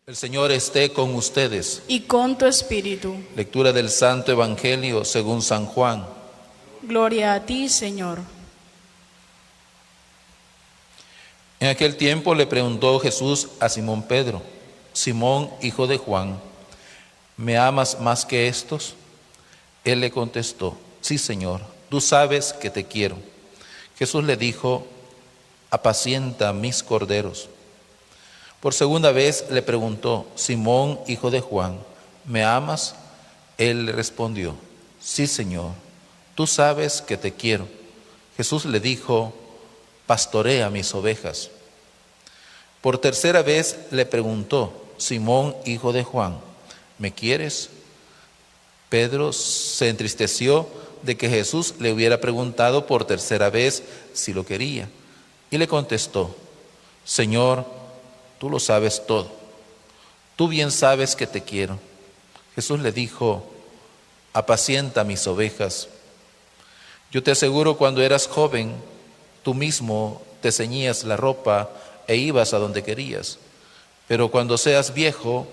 El Señor esté con ustedes. Y con tu espíritu. Lectura del Santo Evangelio según San Juan. Gloria a ti, Señor. En aquel tiempo le preguntó Jesús a Simón Pedro: Simón, hijo de Juan, ¿me amas más que estos? Él le contestó: sí, Señor, tú sabes que te quiero. Jesús le dijo: apacienta mis corderos. Por segunda vez le preguntó: Simón, hijo de Juan, ¿me amas? Él le respondió: sí, Señor, tú sabes que te quiero. Jesús le dijo: pastorea mis ovejas. Por tercera vez le preguntó: Simón, hijo de Juan, ¿me quieres? Pedro se entristeció de que Jesús le hubiera preguntado por tercera vez si lo quería, y le contestó: Señor, tú lo sabes todo, tú bien sabes que te quiero. Jesús le dijo: apacienta mis ovejas. Yo te aseguro, cuando eras joven, tú mismo te ceñías la ropa e ibas a donde querías. Pero cuando seas viejo,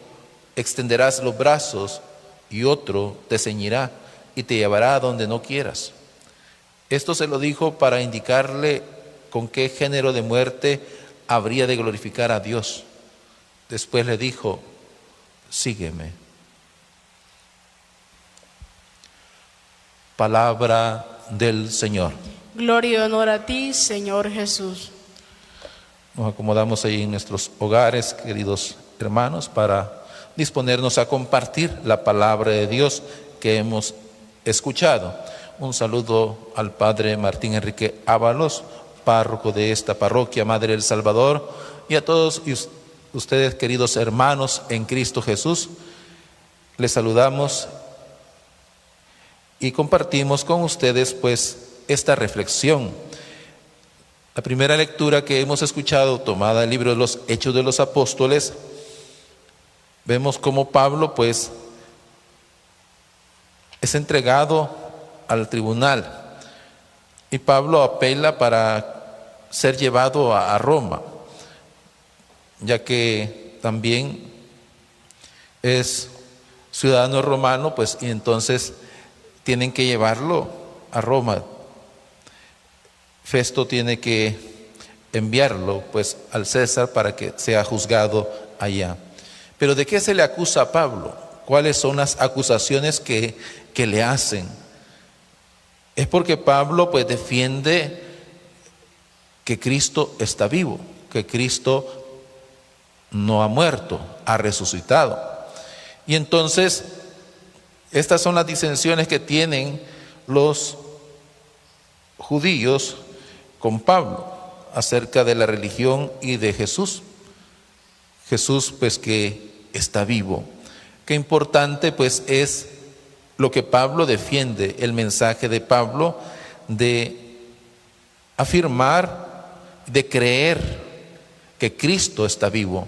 extenderás los brazos y otro te ceñirá y te llevará a donde no quieras. Esto se lo dijo para indicarle con qué género de muerte habría de glorificar a Dios. Después le dijo: sígueme. Palabra del Señor. Gloria y honor a ti, Señor Jesús. Nos acomodamos ahí en nuestros hogares, queridos hermanos, para disponernos a compartir la palabra de Dios que hemos escuchado. Un saludo al Padre Martín Enrique Ábalos, párroco de esta parroquia Madre del Salvador, y a todos ustedes, queridos hermanos en Cristo Jesús. Les saludamos y compartimos con ustedes pues esta reflexión. La primera lectura que hemos escuchado, tomada del libro de los Hechos de los Apóstoles, vemos cómo Pablo pues es entregado al tribunal y Pablo apela para ser llevado a Roma, ya que también es ciudadano romano, pues, y entonces tienen que llevarlo a Roma. Festo tiene que enviarlo pues al César para que sea juzgado allá. Pero ¿de qué se le acusa a Pablo? ¿Cuáles son las acusaciones que le hacen? Es porque Pablo pues defiende que Cristo está vivo, que Cristo no ha muerto, ha resucitado. Y entonces estas son las disensiones que tienen los judíos con Pablo acerca de la religión y de Jesús. Jesús pues que está vivo. Qué importante pues es lo que Pablo defiende, el mensaje de Pablo de afirmar, de creer que Cristo está vivo.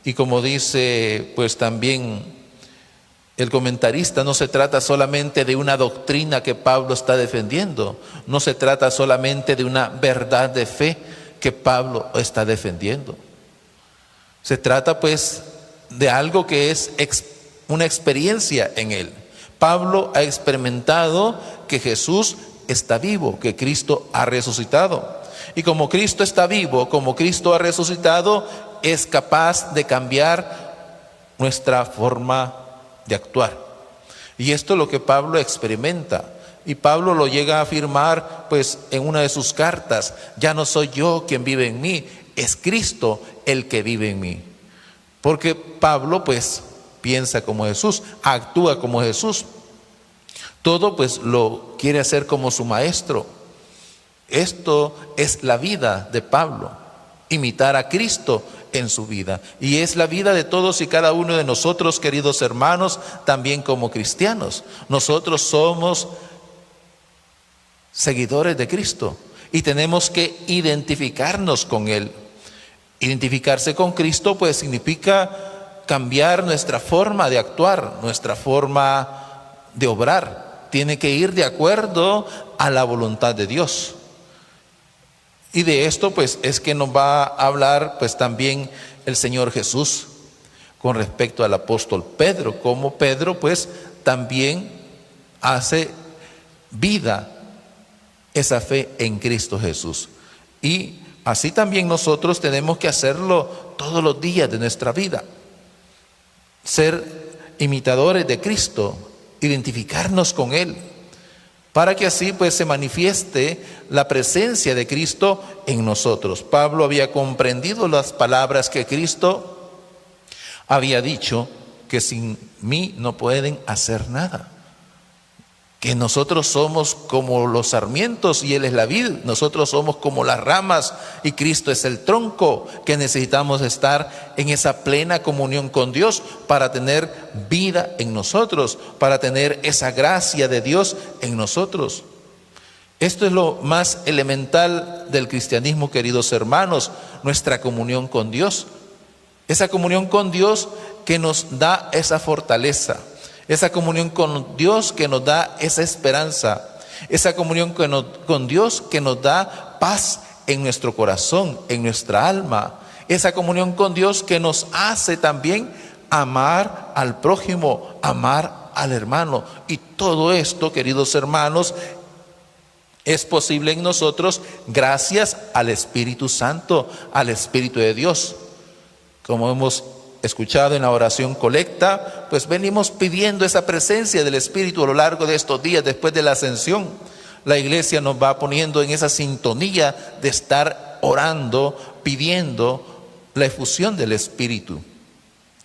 Y como dice pues también el comentarista, no se trata solamente de una doctrina que Pablo está defendiendo, no se trata solamente de una verdad de fe que Pablo está defendiendo. Se trata pues de algo que es una experiencia en él. Pablo ha experimentado que Jesús está vivo, que Cristo ha resucitado. Y como Cristo está vivo, como Cristo ha resucitado, es capaz de cambiar nuestra forma de actuar. Y esto es lo que Pablo experimenta. Y Pablo lo llega a afirmar pues en una de sus cartas: ya no soy yo quien vive en mí, es Cristo el que vive en mí. Porque Pablo pues piensa como Jesús, actúa como Jesús. Todo pues lo quiere hacer como su maestro. Esto es la vida de Pablo, imitar a Cristo en su vida. Y es la vida de todos y cada uno de nosotros, queridos hermanos, también como cristianos. Nosotros somos seguidores de Cristo y tenemos que identificarnos con Él. Identificarse con Cristo pues significa cambiar nuestra forma de actuar, nuestra forma de obrar. Tiene que ir de acuerdo a la voluntad de Dios. Y de esto pues es que nos va a hablar pues también el Señor Jesús. con respecto al apóstol Pedro, como Pedro pues también hace vida esa fe en Cristo Jesús. Y así también nosotros tenemos que hacerlo todos los días de nuestra vida. Ser imitadores de Cristo, identificarnos con Él, para que así pues se manifieste la presencia de Cristo en nosotros. Pablo había comprendido las palabras que Cristo había dicho, que sin mí no pueden hacer nada. Que nosotros somos como los sarmientos y Él es la vid, nosotros somos como las ramas y Cristo es el tronco, que necesitamos estar en esa plena comunión con Dios para tener vida en nosotros, para tener esa gracia de Dios en nosotros. Esto es lo más elemental del cristianismo, queridos hermanos, nuestra comunión con Dios. Esa comunión con Dios que nos da esa fortaleza. Esa comunión con Dios que nos da esa esperanza, esa comunión con Dios que nos da paz en nuestro corazón, en nuestra alma, esa comunión con Dios que nos hace también amar al prójimo, amar al hermano. Y todo esto, queridos hermanos, es posible en nosotros gracias al Espíritu Santo, al Espíritu de Dios. Como hemos escuchado en la oración colecta, pues venimos pidiendo esa presencia del Espíritu a lo largo de estos días después de la ascensión. La iglesia nos va poniendo en esa sintonía de estar orando, pidiendo la efusión del Espíritu.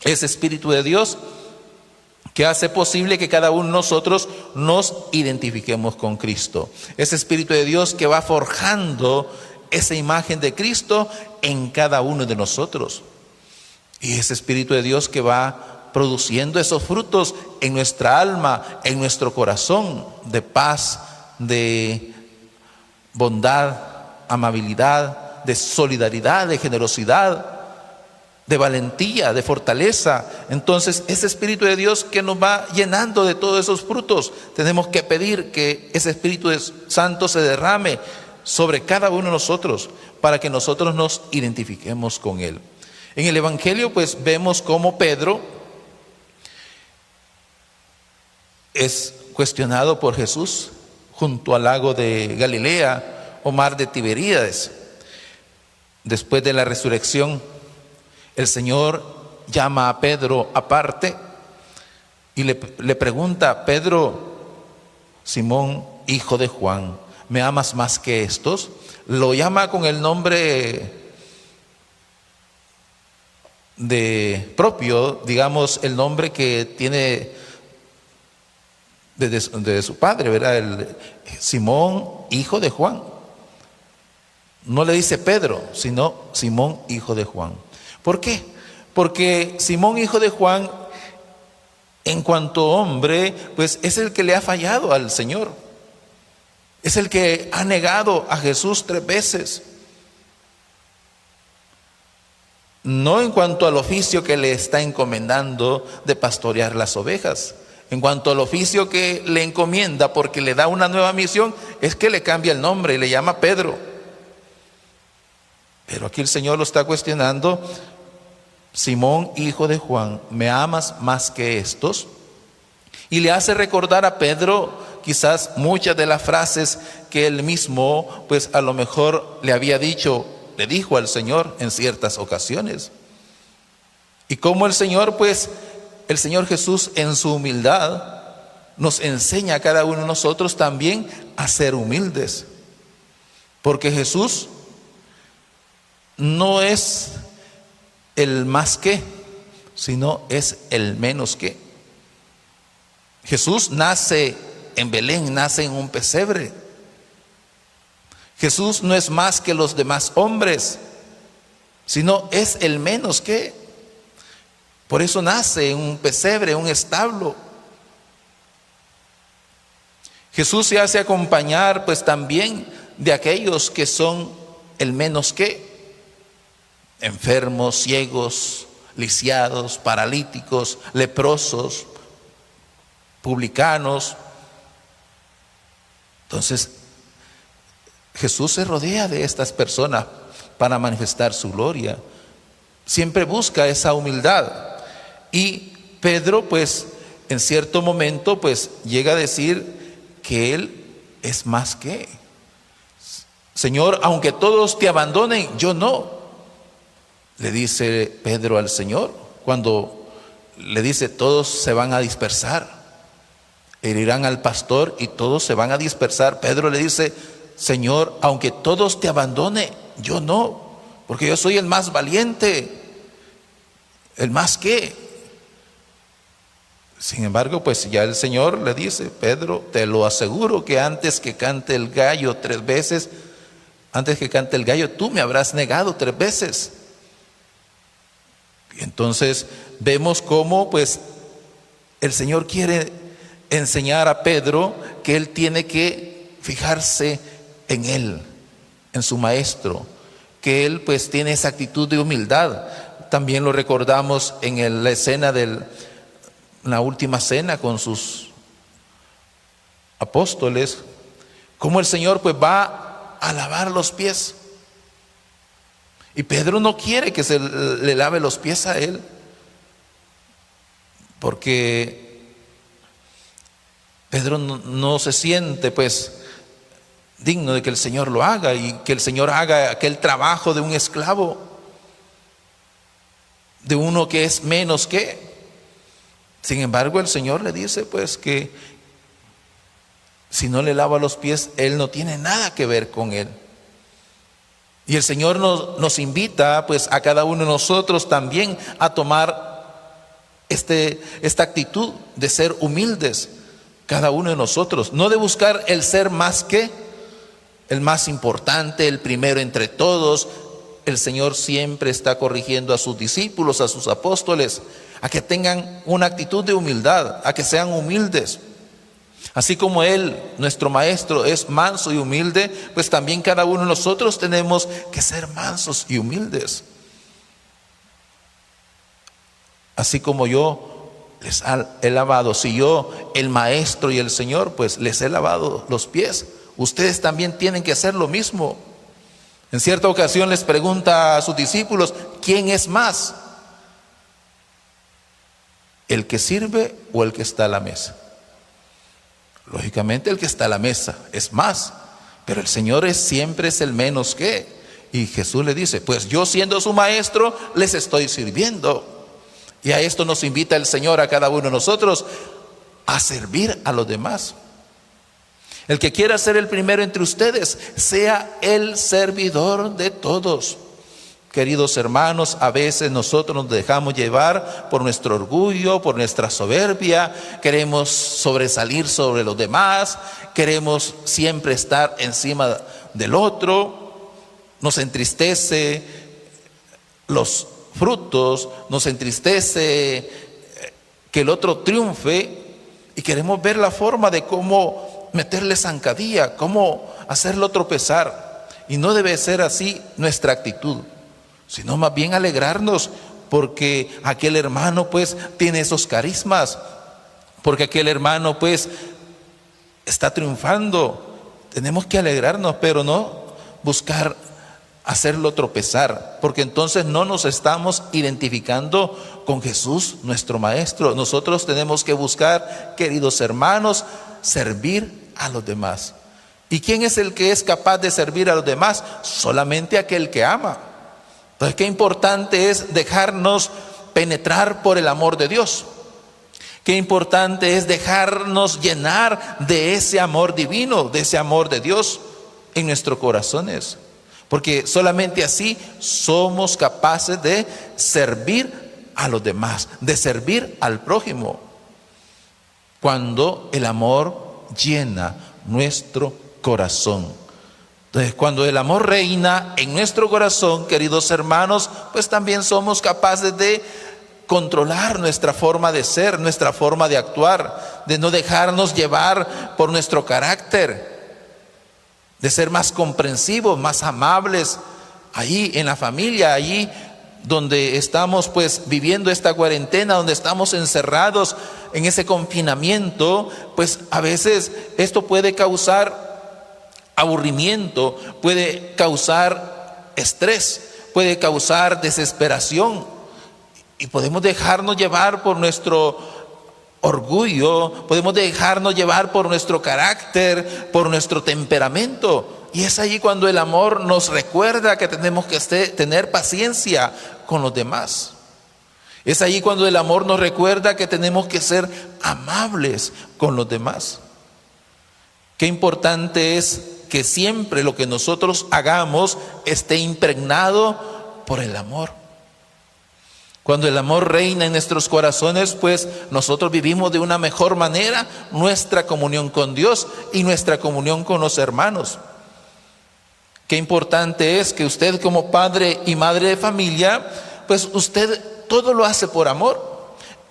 Ese Espíritu de Dios que hace posible que cada uno de nosotros nos identifiquemos con Cristo. Ese Espíritu de Dios que va forjando esa imagen de Cristo en cada uno de nosotros. Y ese Espíritu de Dios que va produciendo esos frutos en nuestra alma, en nuestro corazón, de paz, de bondad, amabilidad, de solidaridad, de generosidad, de valentía, de fortaleza. Entonces, ese Espíritu de Dios que nos va llenando de todos esos frutos, tenemos que pedir que ese Espíritu Santo se derrame sobre cada uno de nosotros para que nosotros nos identifiquemos con Él. En el Evangelio pues vemos cómo Pedro es cuestionado por Jesús junto al lago de Galilea o mar de Tiberíades. Después de la resurrección, el Señor llama a Pedro aparte y le pregunta: Pedro, Simón, hijo de Juan, ¿me amas más que estos? Lo llama con el nombre propio, digamos, el nombre que tiene de su padre, ¿verdad? El Simón, hijo de Juan. No le dice Pedro, sino Simón, hijo de Juan. ¿Por qué? Porque Simón, hijo de Juan, en cuanto hombre, pues es el que le ha fallado al Señor. Es el que ha negado a Jesús 3 veces. No en cuanto al oficio que le está encomendando de pastorear las ovejas. En cuanto al oficio que le encomienda, porque le da una nueva misión, es que le cambia el nombre y le llama Pedro. Pero aquí el Señor lo está cuestionando: Simón, hijo de Juan, ¿me amas más que estos? Y le hace recordar a Pedro quizás muchas de las frases que él mismo, pues a lo mejor le dijo al Señor en ciertas ocasiones. Y como el Señor Jesús en su humildad nos enseña a cada uno de nosotros también a ser humildes. Porque Jesús no es el más que, sino es el menos que. Jesús nace en Belén, nace en un pesebre. Jesús no es más que los demás hombres, sino es el menos que. Por eso nace en un pesebre, un establo. Jesús se hace acompañar pues también de aquellos que son el menos que. Enfermos, ciegos, lisiados, paralíticos, leprosos, publicanos. Entonces, Jesús se rodea de estas personas para manifestar su gloria. Siempre busca esa humildad. Y Pedro, pues, en cierto momento, pues, llega a decir que él es más que. Señor, aunque todos te abandonen, yo no. Le dice Pedro al Señor, cuando le dice, todos se van a dispersar, herirán al pastor y todos se van a dispersar. Pedro le dice, Señor, aunque todos te abandonen, yo no, porque yo soy el más valiente, el más que. Sin embargo, pues ya el Señor le dice, Pedro, te lo aseguro que antes que cante el gallo 3 veces, antes que cante el gallo, tú me habrás negado 3 veces. Y entonces vemos cómo pues el Señor quiere enseñar a Pedro que él tiene que fijarse en él, en su maestro, que él pues tiene esa actitud de humildad. También lo recordamos en la escena de la última cena con sus apóstoles, cómo el Señor pues va a lavar los pies. Y Pedro no quiere que se le lave los pies a él, porque Pedro no se siente pues digno de que el Señor lo haga y que el Señor haga aquel trabajo de un esclavo, de uno que es menos que. Sin embargo, el Señor le dice pues que si no le lava los pies, él no tiene nada que ver con él. Y el Señor nos invita pues a cada uno de nosotros también a tomar esta actitud de ser humildes, cada uno de nosotros, no de buscar el ser más que, el más importante, el primero entre todos. El Señor siempre está corrigiendo a sus discípulos, a sus apóstoles, a que tengan una actitud de humildad, a que sean humildes. Así como Él, nuestro Maestro, es manso y humilde, pues también cada uno de nosotros tenemos que ser mansos y humildes. Así como yo les he lavado, si yo, el Maestro y el Señor, pues les he lavado los pies, ustedes también tienen que hacer lo mismo. En cierta ocasión les pregunta a sus discípulos, ¿quién es más? ¿El que sirve o el que está a la mesa? Lógicamente el que está a la mesa es más, pero el Señor siempre es el menos que. Y Jesús le dice, pues yo siendo su maestro les estoy sirviendo. Y a esto nos invita el Señor a cada uno de nosotros, a servir a los demás. El que quiera ser el primero entre ustedes, sea el servidor de todos. Queridos hermanos, a veces nosotros nos dejamos llevar por nuestro orgullo, por nuestra soberbia, queremos sobresalir sobre los demás, queremos siempre estar encima del otro, nos entristece los frutos, nos entristece que el otro triunfe y queremos ver la forma de cómo meterle zancadilla, cómo hacerlo tropezar. Y no debe ser así nuestra actitud, sino más bien alegrarnos porque aquel hermano pues tiene esos carismas, porque aquel hermano pues está triunfando. Tenemos que alegrarnos, pero no buscar hacerlo tropezar, porque entonces no nos estamos identificando con Jesús, nuestro Maestro. Nosotros tenemos que buscar, queridos hermanos, servir a los demás. ¿Y quién es el que es capaz de servir a los demás? Solamente aquel que ama. Entonces, qué importante es dejarnos penetrar por el amor de Dios. Qué importante es dejarnos llenar de ese amor divino, de ese amor de Dios en nuestros corazones. Porque solamente así somos capaces de servir a los demás, de servir al prójimo. Cuando el amor llena nuestro corazón. Entonces, cuando el amor reina en nuestro corazón, queridos hermanos, pues también somos capaces de controlar nuestra forma de ser, nuestra forma de actuar, de no dejarnos llevar por nuestro carácter, de ser más comprensivos, más amables, ahí en la familia, allí donde estamos pues viviendo esta cuarentena, donde estamos encerrados en ese confinamiento, pues a veces esto puede causar aburrimiento, puede causar estrés, puede causar desesperación. Y podemos dejarnos llevar por nuestro orgullo, podemos dejarnos llevar por nuestro carácter, por nuestro temperamento. Y es ahí cuando el amor nos recuerda que tenemos que tener paciencia con los demás. Es ahí cuando el amor nos recuerda que tenemos que ser amables con los demás. Qué importante es que siempre lo que nosotros hagamos esté impregnado por el amor. Cuando el amor reina en nuestros corazones, pues nosotros vivimos de una mejor manera nuestra comunión con Dios y nuestra comunión con los hermanos. Qué importante es que usted, como padre y madre de familia, pues usted todo lo hace por amor.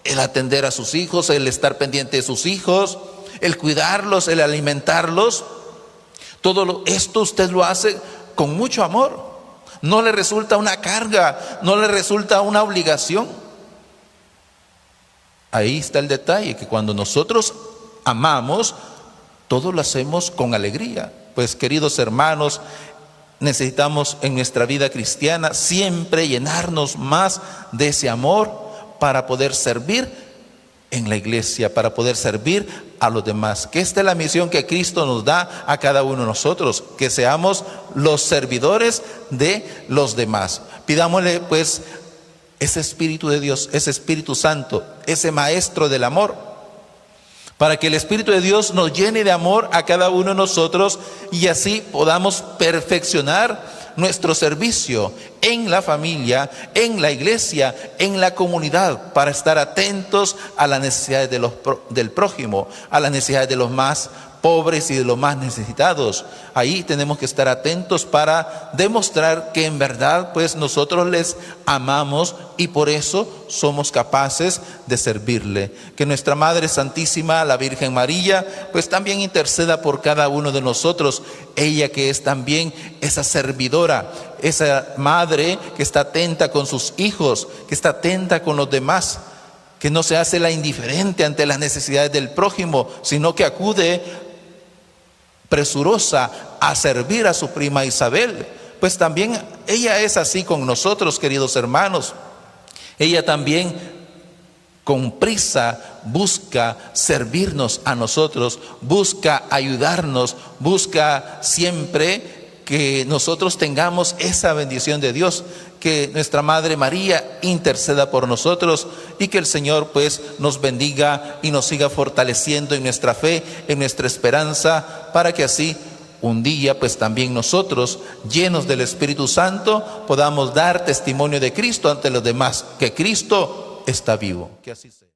El atender a sus hijos, el estar pendiente de sus hijos, el cuidarlos, el alimentarlos. Todo esto usted lo hace con mucho amor. No le resulta una carga, no le resulta una obligación. Ahí está el detalle, que cuando nosotros amamos, todo lo hacemos con alegría. Pues, queridos hermanos, necesitamos en nuestra vida cristiana siempre llenarnos más de ese amor para poder servir en la iglesia, para poder servir a los demás. Que esta es la misión que Cristo nos da a cada uno de nosotros, que seamos los servidores de los demás. Pidámosle pues ese Espíritu de Dios, ese Espíritu Santo, ese Maestro del amor, para que el Espíritu de Dios nos llene de amor a cada uno de nosotros y así podamos perfeccionar nuestro servicio en la familia, en la iglesia, en la comunidad, para estar atentos a las necesidades del prójimo, a las necesidades de los más pobres y de los más necesitados. Ahí tenemos que estar atentos para demostrar que en verdad pues nosotros les amamos y por eso somos capaces de servirle. Que nuestra Madre Santísima, la Virgen María, pues también interceda por cada uno de nosotros. Ella que es también esa servidora, esa madre que está atenta con sus hijos, que está atenta con los demás, que no se hace la indiferente ante las necesidades del prójimo, sino que acude presurosa a servir a su prima Isabel. Pues también ella es así con nosotros, queridos hermanos. Ella también con prisa busca servirnos a nosotros, busca ayudarnos, busca siempre que nosotros tengamos esa bendición de Dios. Que nuestra Madre María interceda por nosotros y que el Señor pues nos bendiga y nos siga fortaleciendo en nuestra fe, en nuestra esperanza, para que así un día pues también nosotros, llenos del Espíritu Santo, podamos dar testimonio de Cristo ante los demás, que Cristo está vivo. Que así sea.